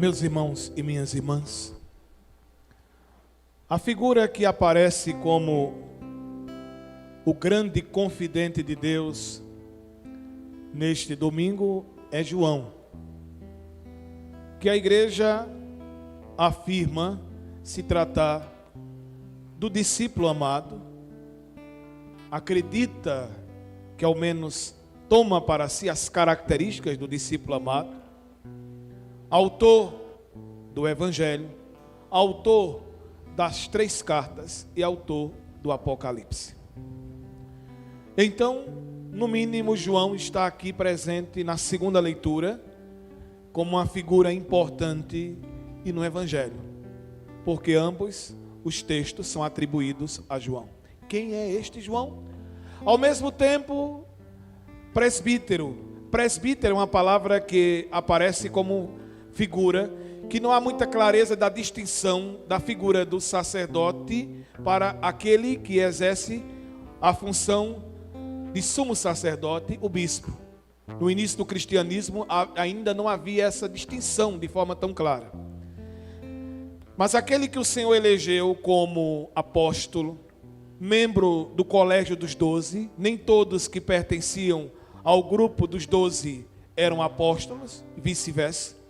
Meus irmãos e minhas irmãs, a figura que aparece como o grande confidente de Deus neste domingo é João, que a igreja afirma se tratar do discípulo amado, acredita que ao menos toma para si as características do discípulo amado, autor do Evangelho, autor das 3 cartas e autor do Apocalipse. Então, no mínimo, João está aqui presente na segunda leitura como uma figura importante e no Evangelho, porque ambos os textos são atribuídos a João. Quem é este João? Ao mesmo tempo, presbítero. Presbítero é uma palavra que aparece como figura, que não há muita clareza da distinção da figura do sacerdote para aquele que exerce a função de sumo sacerdote, o bispo. No início do cristianismo ainda não havia essa distinção de forma tão clara. Mas aquele que o Senhor elegeu como apóstolo, membro do colégio dos 12, nem todos que pertenciam ao grupo dos 12 eram apóstolos, e vice-versa.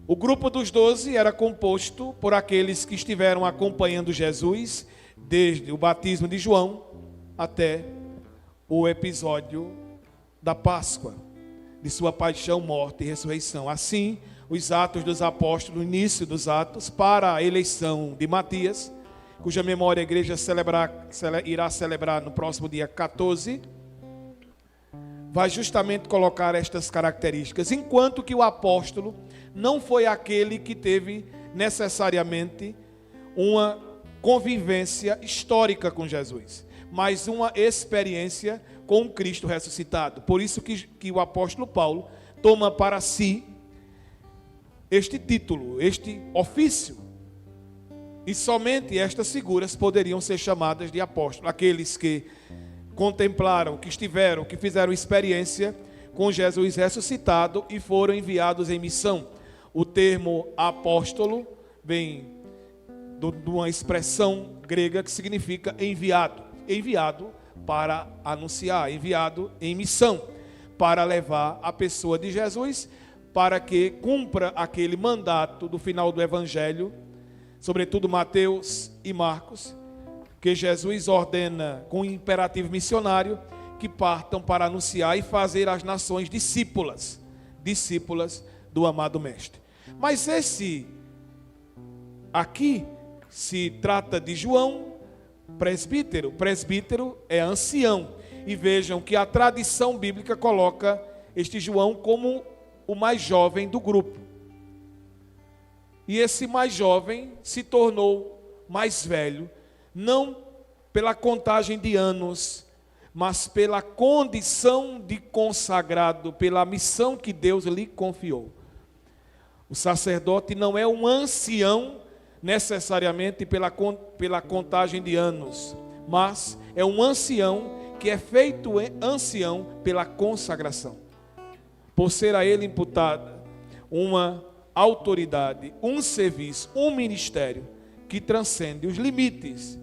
O grupo dos 12 era composto por aqueles que estiveram acompanhando Jesus desde o batismo de João até o episódio da Páscoa, de sua paixão, morte e ressurreição. Assim, os Atos dos Apóstolos, o início dos Atos, para a eleição de Matias, cuja memória a igreja irá celebrar no próximo dia 14, vai justamente colocar estas características, enquanto que o apóstolo não foi aquele que teve necessariamente uma convivência histórica com Jesus, mas uma experiência com o Cristo ressuscitado. Por isso que o apóstolo Paulo toma para si este título, este ofício. E somente estas figuras poderiam ser chamadas de apóstolos, aqueles que contemplaram, que estiveram, que fizeram experiência com Jesus ressuscitado e foram enviados em missão. O termo apóstolo vem de uma expressão grega que significa enviado. Enviado para anunciar, enviado em missão, para levar a pessoa de Jesus, para que cumpra aquele mandato do final do Evangelho, sobretudo Mateus e Marcos, que Jesus ordena com um imperativo missionário que partam para anunciar e fazer as nações discípulas do amado Mestre. Mas esse aqui se trata de João, presbítero. Presbítero é ancião. E vejam que a tradição bíblica coloca este João como o mais jovem do grupo. E esse mais jovem se tornou mais velho, não pela contagem de anos, mas pela condição de consagrado, pela missão que Deus lhe confiou. O sacerdote não é um ancião necessariamente pela contagem de anos, mas é um ancião que é feito ancião pela consagração, por ser a ele imputada uma autoridade, um serviço, um ministério que transcende os limites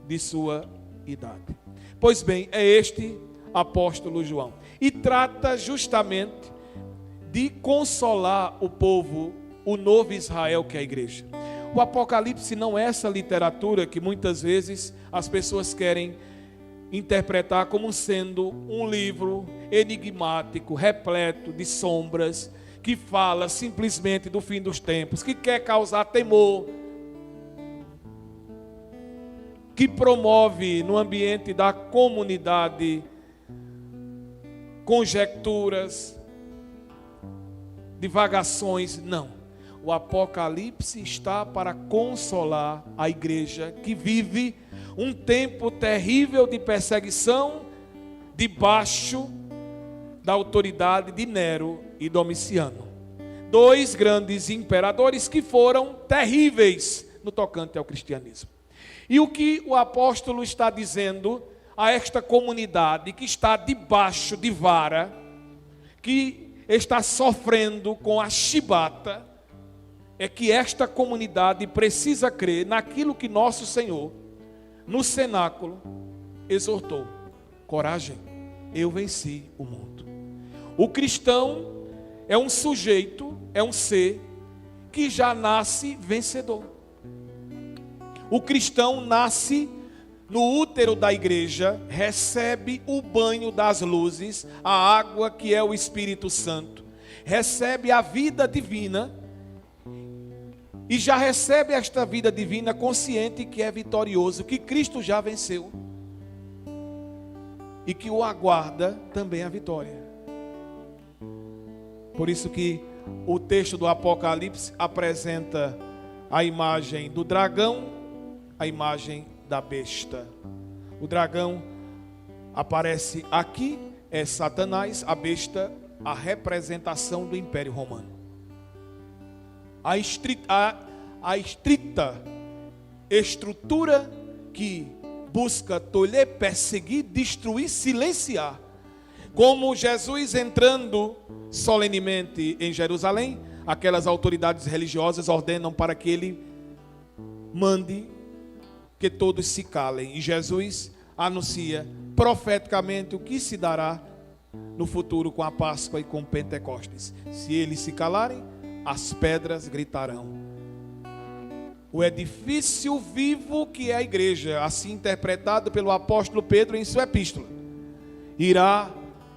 de sua idade. Pois bem, é este apóstolo João, e trata justamente de consolar o povo, o novo Israel que é a igreja. O Apocalipse não é essa literatura que muitas vezes as pessoas querem interpretar como sendo um livro enigmático, repleto de sombras, que fala simplesmente do fim dos tempos, que quer causar temor, que promove no ambiente da comunidade conjecturas, divagações. Não. O Apocalipse está para consolar a igreja que vive um tempo terrível de perseguição debaixo da autoridade de Nero e Domiciano. 2 grandes imperadores que foram terríveis no tocante ao cristianismo. E o que o apóstolo está dizendo a esta comunidade que está debaixo de vara, que está sofrendo com a chibata, é que esta comunidade precisa crer naquilo que nosso Senhor, no cenáculo, exortou: coragem, eu venci o mundo. O cristão é um sujeito, é um ser que já nasce vencedor. O cristão nasce no útero da igreja, recebe o banho das luzes, a água que é o Espírito Santo, recebe a vida divina e já recebe esta vida divina consciente que é vitorioso, que Cristo já venceu e que o aguarda também a vitória. Por isso que o texto do Apocalipse apresenta a imagem do dragão, a imagem da besta. O dragão aparece aqui, é Satanás, a besta, a representação do Império Romano. A estrita estrutura que busca tolher, perseguir, destruir, silenciar. Como Jesus entrando solenemente em Jerusalém, aquelas autoridades religiosas ordenam para que ele mande que todos se calem. E Jesus anuncia profeticamente o que se dará no futuro com a Páscoa e com Pentecostes. Se eles se calarem, as pedras gritarão. O edifício vivo que é a igreja, assim interpretado pelo apóstolo Pedro em sua epístola, irá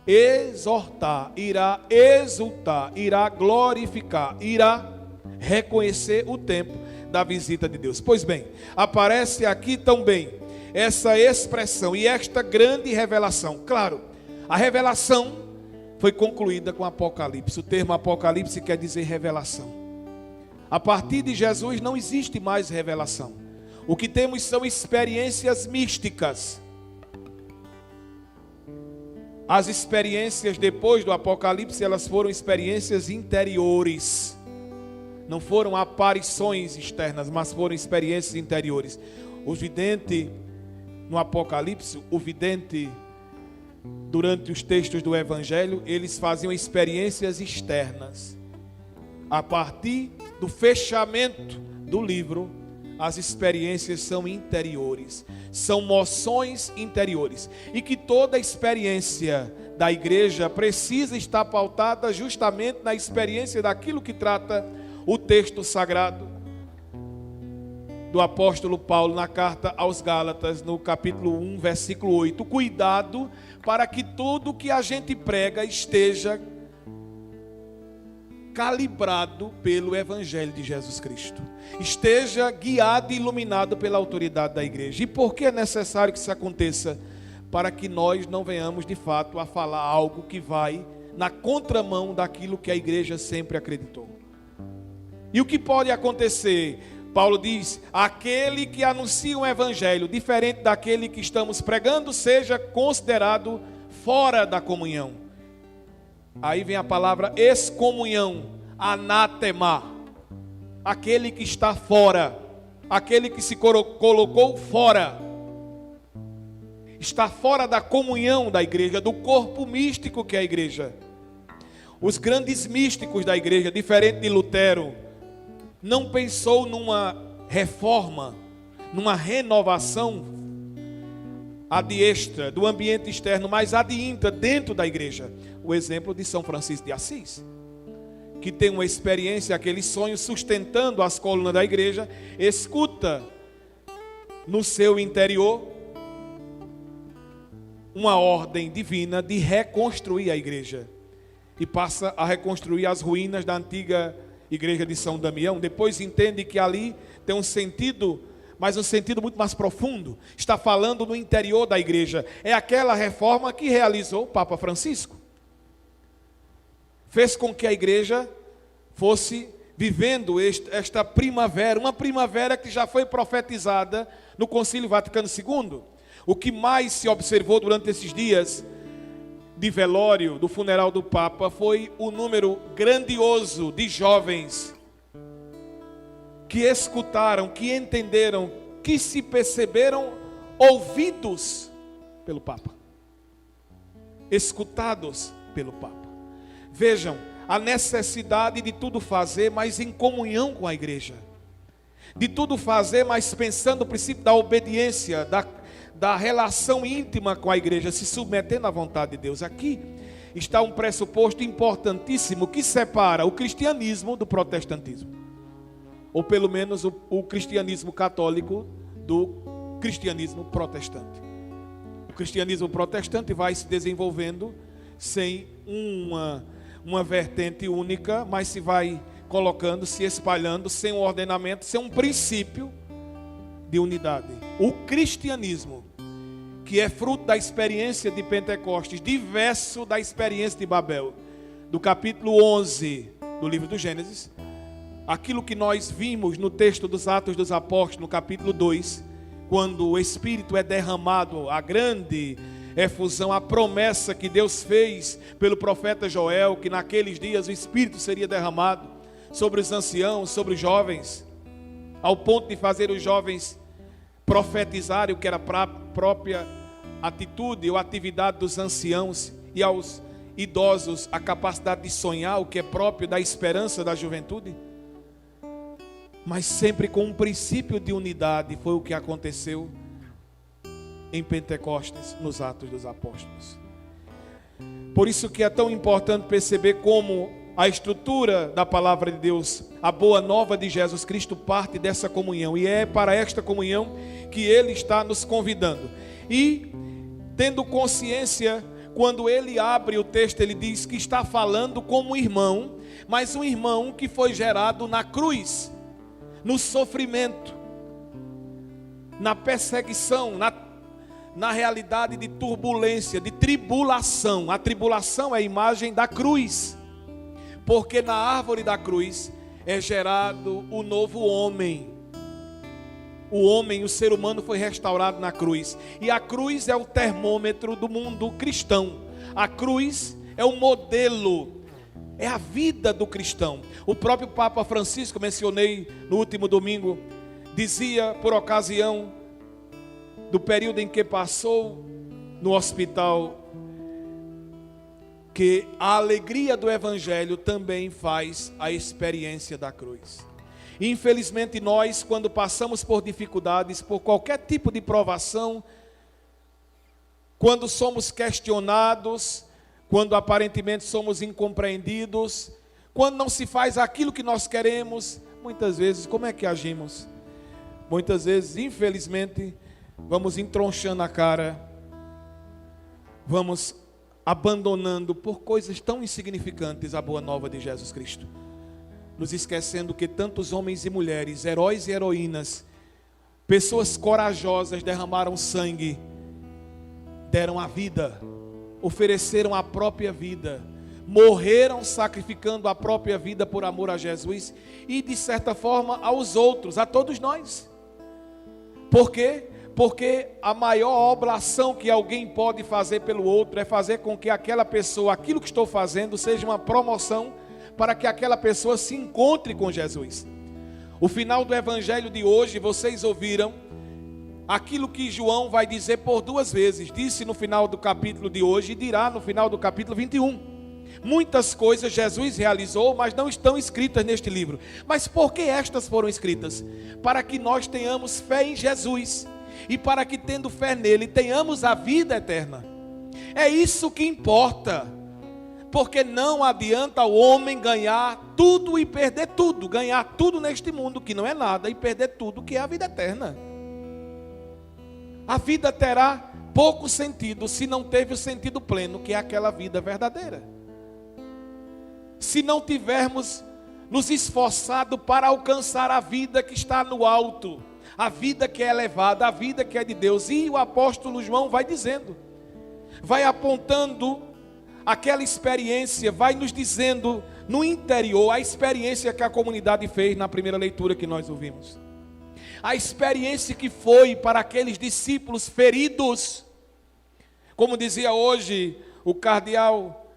exortar, irá exultar, irá glorificar, irá reconhecer o tempo da visita de Deus. Pois bem, aparece aqui também essa expressão e esta grande revelação. Claro, a revelação foi concluída com Apocalipse. O termo Apocalipse quer dizer revelação. A partir de Jesus não existe mais revelação. O que temos são experiências místicas. As experiências depois do Apocalipse, elas foram experiências interiores. Não foram aparições externas, mas foram experiências interiores. O vidente, no Apocalipse, o vidente, durante os textos do Evangelho, eles faziam experiências externas. A partir do fechamento do livro, as experiências são interiores, são moções interiores, e que toda experiência da igreja precisa estar pautada justamente na experiência daquilo que trata o texto sagrado do apóstolo Paulo na carta aos Gálatas, no capítulo 1, versículo 8. Cuidado para que tudo que a gente prega esteja calibrado pelo Evangelho de Jesus Cristo, esteja guiado e iluminado pela autoridade da igreja. E por que é necessário que isso aconteça? Para que nós não venhamos de fato a falar algo que vai na contramão daquilo que a igreja sempre acreditou. E o que pode acontecer? Paulo diz: aquele que anuncia um evangelho diferente daquele que estamos pregando seja considerado fora da comunhão. Aí vem a palavra excomunhão, anátema. Aquele que está fora, aquele que se colocou fora, está fora da comunhão da igreja, do corpo místico que é a igreja. Os grandes místicos da igreja, diferente de Lutero, não pensou numa reforma, numa renovação ad extra do ambiente externo, mas ad intra, dentro da igreja. O exemplo de São Francisco de Assis, que tem uma experiência, aquele sonho sustentando as colunas da igreja, escuta no seu interior uma ordem divina de reconstruir a igreja, e passa a reconstruir as ruínas da antiga igreja de São Damião. Depois entende que ali tem um sentido, mas um sentido muito mais profundo. Está falando no interior da igreja. É aquela reforma que realizou o Papa Francisco. Fez com que a igreja fosse vivendo esta primavera, uma primavera que já foi profetizada no Concílio Vaticano II. O que mais se observou durante esses dias de velório, do funeral do Papa, foi o número grandioso de jovens que escutaram, que entenderam, que se perceberam ouvidos pelo Papa, escutados pelo Papa. Vejam, a necessidade de tudo fazer, mas em comunhão com a igreja. De tudo fazer, mas pensando no princípio da obediência, da relação íntima com a igreja, se submetendo à vontade de Deus. Aqui está um pressuposto importantíssimo que separa o cristianismo do protestantismo. Ou pelo menos o cristianismo católico do cristianismo protestante. O cristianismo protestante vai se desenvolvendo sem uma vertente única, mas se vai colocando, se espalhando, sem um ordenamento, sem um princípio de unidade. O cristianismo, que é fruto da experiência de Pentecostes, diverso da experiência de Babel, do capítulo 11 do livro do Gênesis, aquilo que nós vimos no texto dos Atos dos Apóstolos, no capítulo 2, quando o Espírito é derramado, a grande efusão, a promessa que Deus fez pelo profeta Joel, que naqueles dias o Espírito seria derramado sobre os anciãos, sobre os jovens, ao ponto de fazer os jovens profetizarem o que era a própria atitude ou atividade dos anciãos, e aos idosos a capacidade de sonhar o que é próprio da esperança da juventude. Mas sempre com um princípio de unidade. Foi o que aconteceu em Pentecostes, nos Atos dos Apóstolos. Por isso que é tão importante perceber como a estrutura da palavra de Deus, a boa nova de Jesus Cristo, parte dessa comunhão, e é para esta comunhão que Ele está nos convidando. E tendo consciência, quando Ele abre o texto, Ele diz que está falando como um irmão, mas um irmão que foi gerado na cruz, no sofrimento, na perseguição, na realidade de turbulência, de tribulação. A tribulação é a imagem da cruz, porque na árvore da cruz é gerado o novo homem. O homem, o ser humano foi restaurado na cruz. E a cruz é o termômetro do mundo cristão. A cruz é o modelo, é a vida do cristão. O próprio Papa Francisco, mencionei no último domingo, dizia por ocasião do período em que passou no hospital, que a alegria do Evangelho também faz a experiência da cruz. Infelizmente nós, quando passamos por dificuldades, por qualquer tipo de provação, quando somos questionados, quando aparentemente somos incompreendidos, quando não se faz aquilo que nós queremos, muitas vezes, como é que agimos? Muitas vezes, infelizmente, vamos entronchando a cara, vamos abandonando por coisas tão insignificantes a boa nova de Jesus Cristo, nos esquecendo que tantos homens e mulheres, heróis e heroínas, pessoas corajosas, derramaram sangue, deram a vida, ofereceram a própria vida, morreram sacrificando a própria vida por amor a Jesus e de certa forma aos outros, a todos nós. Por quê? Porque a maior oblação que alguém pode fazer pelo outro é fazer com que aquela pessoa, aquilo que estou fazendo, seja uma promoção para que aquela pessoa se encontre com Jesus. O final do evangelho de hoje, vocês ouviram aquilo que João vai dizer por duas vezes. Disse no final do capítulo de hoje e dirá no final do capítulo 21. Muitas coisas Jesus realizou, mas não estão escritas neste livro. Mas por que estas foram escritas? Para que nós tenhamos fé em Jesus e para que, tendo fé nele, tenhamos a vida eterna. É isso que importa, porque não adianta o homem ganhar tudo e perder tudo, ganhar tudo neste mundo que não é nada e perder tudo que é a vida eterna. A vida terá pouco sentido se não teve o sentido pleno, que é aquela vida verdadeira. Se não tivermos nos esforçado para alcançar a vida que está no alto, a vida que é elevada, a vida que é de Deus. E o apóstolo João vai dizendo, vai apontando aquela experiência, vai nos dizendo no interior a experiência que a comunidade fez na primeira leitura que nós ouvimos. A experiência que foi para aqueles discípulos feridos, como dizia hoje o cardeal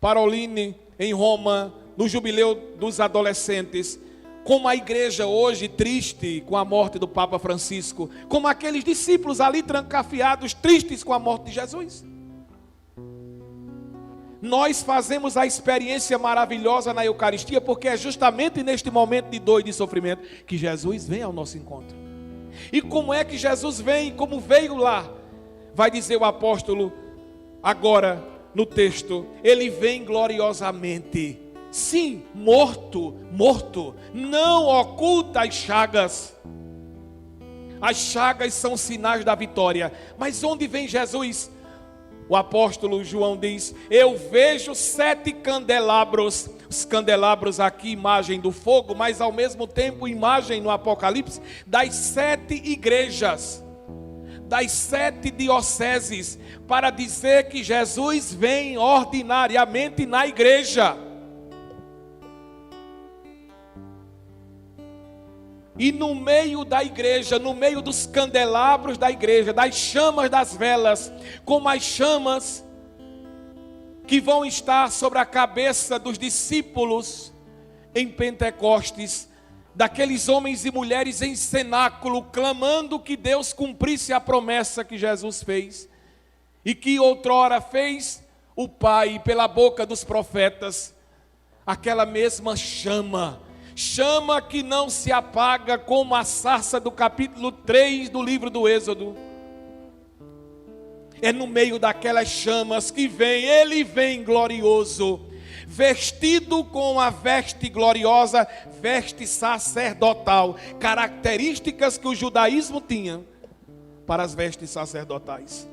Parolin em Roma, no jubileu dos adolescentes, como a igreja hoje triste com a morte do Papa Francisco, como aqueles discípulos ali trancafiados, tristes com a morte de Jesus. nós fazemos a experiência maravilhosa na Eucaristia, porque é justamente neste momento de dor e de sofrimento que Jesus vem ao nosso encontro. E como é que Jesus vem, como veio lá? Vai dizer o apóstolo agora no texto, ele vem gloriosamente. Sim, morto, não oculta as chagas. As chagas são sinais da vitória. Mas onde vem Jesus? O apóstolo João diz: eu vejo 7 candelabros. Os candelabros aqui, imagem do fogo, mas ao mesmo tempo imagem no Apocalipse das 7 igrejas, das 7 dioceses, para dizer que Jesus vem ordinariamente na igreja. E no meio da igreja, no meio dos candelabros da igreja, das chamas das velas, como as chamas que vão estar sobre a cabeça dos discípulos em Pentecostes, daqueles homens e mulheres em cenáculo, clamando que Deus cumprisse a promessa que Jesus fez, e que outrora fez o Pai pela boca dos profetas. Aquela mesma chama que não se apaga, como a sarça do capítulo 3 do livro do Êxodo. É no meio daquelas chamas que ele vem glorioso, vestido com a veste gloriosa, veste sacerdotal, características que o judaísmo tinha para as vestes sacerdotais.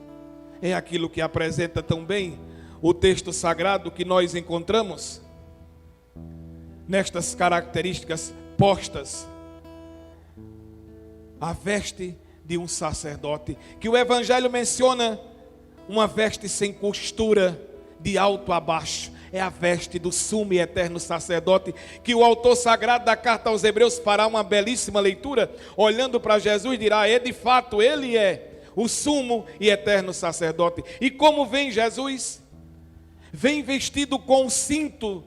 É aquilo que apresenta tão bem o texto sagrado que nós encontramos nestas características postas. A veste de um sacerdote, que o Evangelho menciona uma veste sem costura, de alto a baixo. É a veste do sumo e eterno sacerdote, que o autor sagrado da carta aos Hebreus fará uma belíssima leitura, olhando para Jesus dirá: de fato ele é o sumo e eterno sacerdote. E como vem Jesus? Vem vestido com um cinto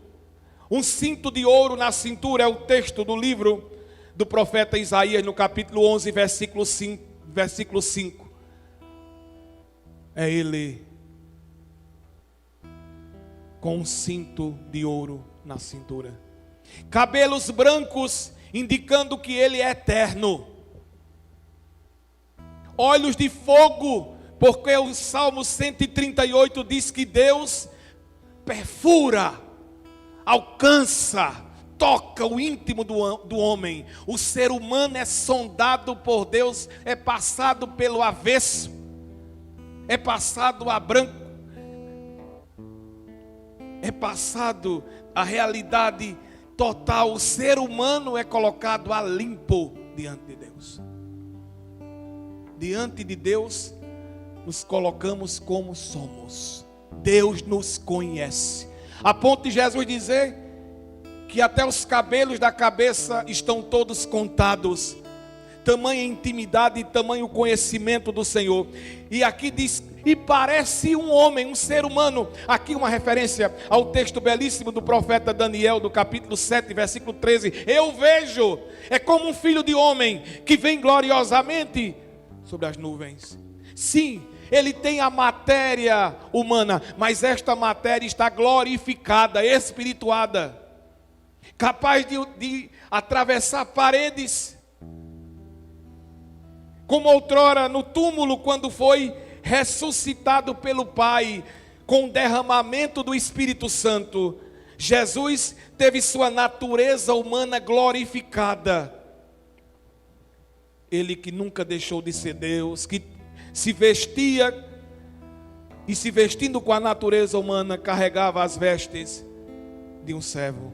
de ouro na cintura. É o texto do livro do profeta Isaías, no capítulo 11, versículo 5. É ele com um cinto de ouro na cintura. Cabelos brancos, indicando que ele é eterno. Olhos de fogo, porque o Salmo 138 diz que Deus perfura, alcança, toca o íntimo do homem. O ser humano é sondado por Deus, é passado pelo avesso, é passado a branco, é passado a realidade total. O ser humano é colocado a limpo diante de Deus. Diante de Deus, nos colocamos como somos. Deus nos conhece, a ponto de Jesus dizer que até os cabelos da cabeça estão todos contados. Tamanha intimidade e tamanho conhecimento do Senhor. E aqui diz: e parece um homem, um ser humano. Aqui uma referência ao texto belíssimo do profeta Daniel, do capítulo 7, versículo 13. Eu vejo, é como um filho de homem que vem gloriosamente sobre as nuvens. Sim, ele tem a matéria humana, mas esta matéria está glorificada, espirituada, capaz de atravessar paredes. Como outrora no túmulo, quando foi ressuscitado pelo Pai, com o derramamento do Espírito Santo, Jesus teve sua natureza humana glorificada. Ele que nunca deixou de ser Deus, que se vestia e se vestindo com a natureza humana, carregava as vestes de um servo,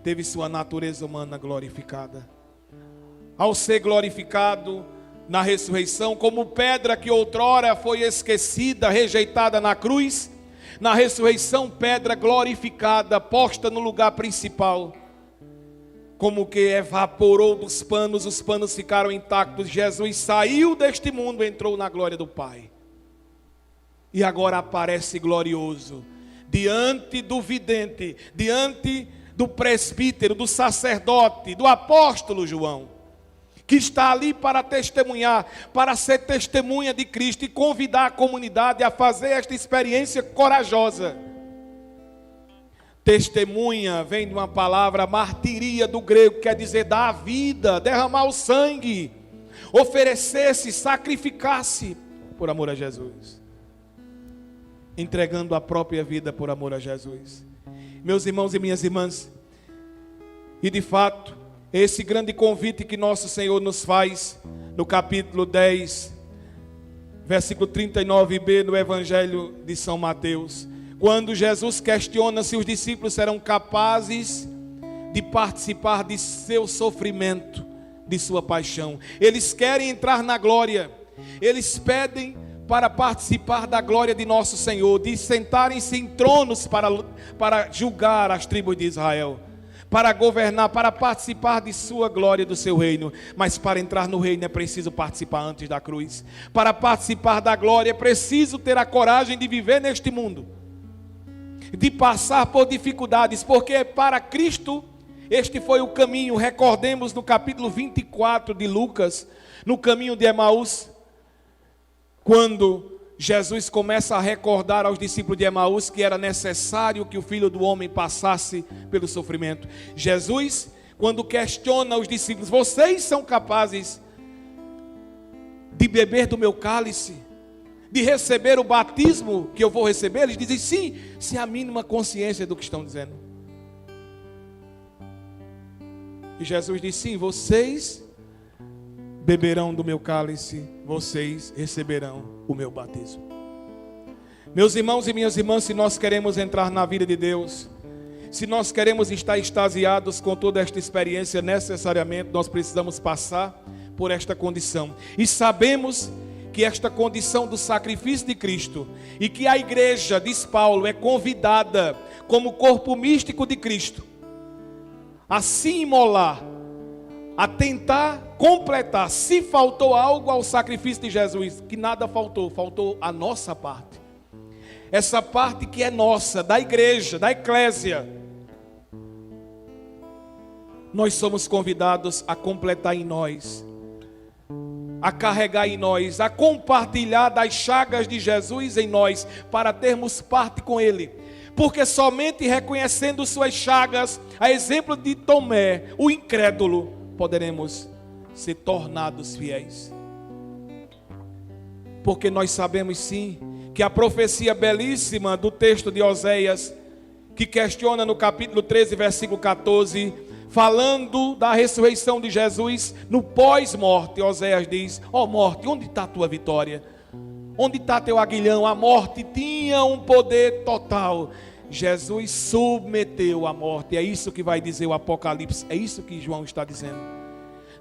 teve sua natureza humana glorificada. Ao ser glorificado na ressurreição, como pedra que outrora foi esquecida, rejeitada na cruz, na ressurreição, pedra glorificada, posta no lugar principal, como que evaporou dos panos, os panos ficaram intactos. Jesus saiu deste mundo, entrou na glória do Pai, e agora aparece glorioso, diante do vidente, diante do presbítero, do sacerdote, do apóstolo João, que está ali para testemunhar, para ser testemunha de Cristo e convidar a comunidade a fazer esta experiência corajosa Testemunha vem de uma palavra martiria do grego, quer dizer dar a vida, derramar o sangue, oferecer-se, sacrificar-se por amor a Jesus, entregando a própria vida por amor a Jesus. Meus irmãos e minhas irmãs, e de fato, esse grande convite que nosso Senhor nos faz no capítulo 10, versículo 39b do Evangelho de São Mateus, quando Jesus questiona se os discípulos serão capazes de participar de seu sofrimento, de sua paixão. Eles querem entrar na glória, eles pedem para participar da glória de nosso Senhor, de sentarem-se em tronos para julgar as tribos de Israel, para governar, para participar de sua glória, do seu reino. Mas para entrar no reino é preciso participar antes da cruz. Para participar da glória é preciso ter a coragem de viver neste mundo, de passar por dificuldades, porque para Cristo este foi o caminho. Recordemos no capítulo 24 de Lucas, no caminho de Emaús, quando Jesus começa a recordar aos discípulos de Emaús que era necessário que o Filho do Homem passasse pelo sofrimento. Jesus, quando questiona os discípulos: vocês são capazes de beber do meu cálice, de receber o batismo que eu vou receber? Eles dizem sim, sem a mínima consciência do que estão dizendo. E Jesus diz: sim, vocês beberão do meu cálice, vocês receberão o meu batismo. Meus irmãos e minhas irmãs, se nós queremos entrar na vida de Deus, se nós queremos estar extasiados com toda esta experiência, necessariamente nós precisamos passar por esta condição. E sabemos que esta condição do sacrifício de Cristo, e que a igreja, diz Paulo, é convidada como corpo místico de Cristo a se imolar, a tentar completar. Se faltou algo ao sacrifício de Jesus, que nada faltou, faltou a nossa parte. Essa parte que é nossa, da igreja, da eclésia. Nós somos convidados a completar em nós, a carregar em nós, a compartilhar das chagas de Jesus em nós, para termos parte com Ele. Porque somente reconhecendo suas chagas, a exemplo de Tomé, o incrédulo, poderemos ser tornados fiéis. Porque nós sabemos sim que a profecia belíssima do texto de Oséias, que questiona no capítulo 13, versículo 14, falando da ressurreição de Jesus no pós-morte, Oséias diz: ó morte, onde está a tua vitória? Onde está teu aguilhão? A morte tinha um poder total. Jesus submeteu a morte. É isso que vai dizer o Apocalipse. É isso que João está dizendo.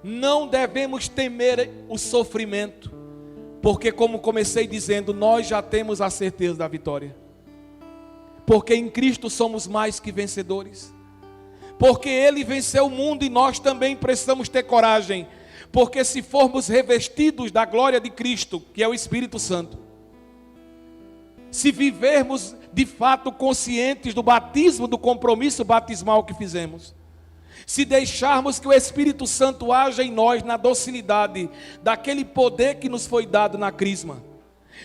Não devemos temer o sofrimento, porque, como comecei dizendo, nós já temos a certeza da vitória. Porque em Cristo somos mais que vencedores. Porque Ele venceu o mundo e nós também precisamos ter coragem. Porque se formos revestidos da glória de Cristo, que é o Espírito Santo, se vivermos de fato conscientes do batismo, do compromisso batismal que fizemos, se deixarmos que o Espírito Santo haja em nós na docilidade daquele poder que nos foi dado na crisma,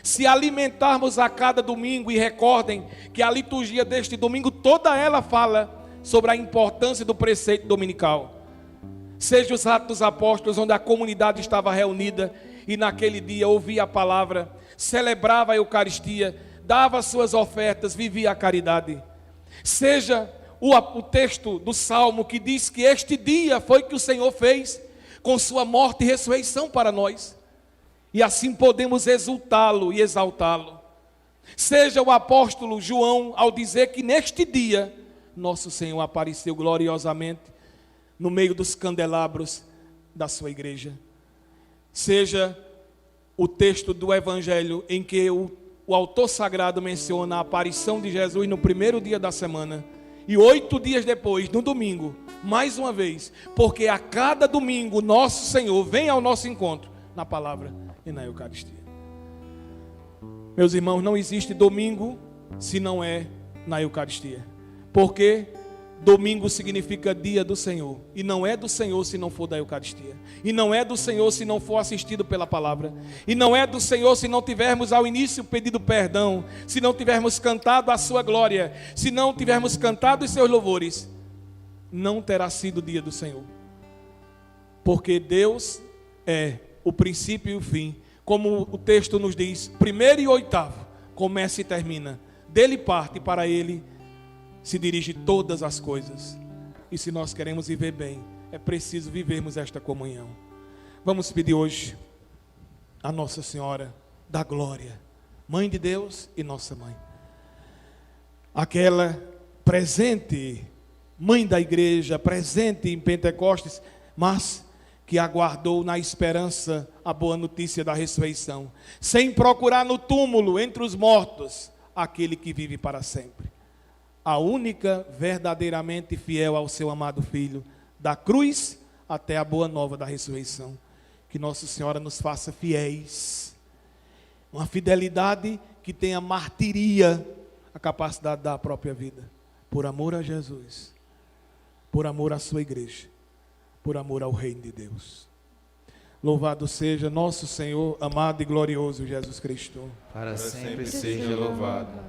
se alimentarmos a cada domingo, e recordem que a liturgia deste domingo, toda ela fala sobre a importância do preceito dominical. Seja os Atos dos Apóstolos, onde a comunidade estava reunida e naquele dia ouvia a palavra, celebrava a Eucaristia, dava suas ofertas, vivia a caridade. Seja o texto do Salmo que diz que este dia foi que o Senhor fez com sua morte e ressurreição para nós, e assim podemos exultá-lo e exaltá-lo. Seja o apóstolo João ao dizer que neste dia nosso Senhor apareceu gloriosamente no meio dos candelabros da sua igreja. Seja o texto do Evangelho em que o autor sagrado menciona a aparição de Jesus no primeiro dia da semana, e 8 dias depois, no domingo, mais uma vez, porque a cada domingo nosso Senhor vem ao nosso encontro na palavra e na Eucaristia. Meus irmãos, não existe domingo se não é na Eucaristia. Porque Domingo significa dia do Senhor. E não é do Senhor se não for da Eucaristia. E não é do Senhor se não for assistido pela palavra. E não é do Senhor se não tivermos ao início pedido perdão. Se não tivermos cantado a sua glória. Se não tivermos cantado os seus louvores. Não terá sido o dia do Senhor. Porque Deus é o princípio e o fim. Como o texto nos diz, primeiro e oitavo, começa e termina. Dele parte, para ele se dirige todas as coisas. E se nós queremos viver bem, é preciso vivermos esta comunhão. Vamos pedir hoje a Nossa Senhora da Glória, Mãe de Deus e Nossa Mãe, aquela presente, Mãe da Igreja, presente em Pentecostes, mas que aguardou na esperança a boa notícia da ressurreição, sem procurar no túmulo entre os mortos aquele que vive para sempre. A única verdadeiramente fiel ao seu amado Filho, da cruz até a boa nova da ressurreição. Que Nossa Senhora nos faça fiéis, uma fidelidade que tenha martiria, a capacidade da própria vida, por amor a Jesus, por amor à sua igreja, por amor ao reino de Deus. Louvado seja nosso Senhor, amado e glorioso Jesus Cristo. Para sempre seja louvado.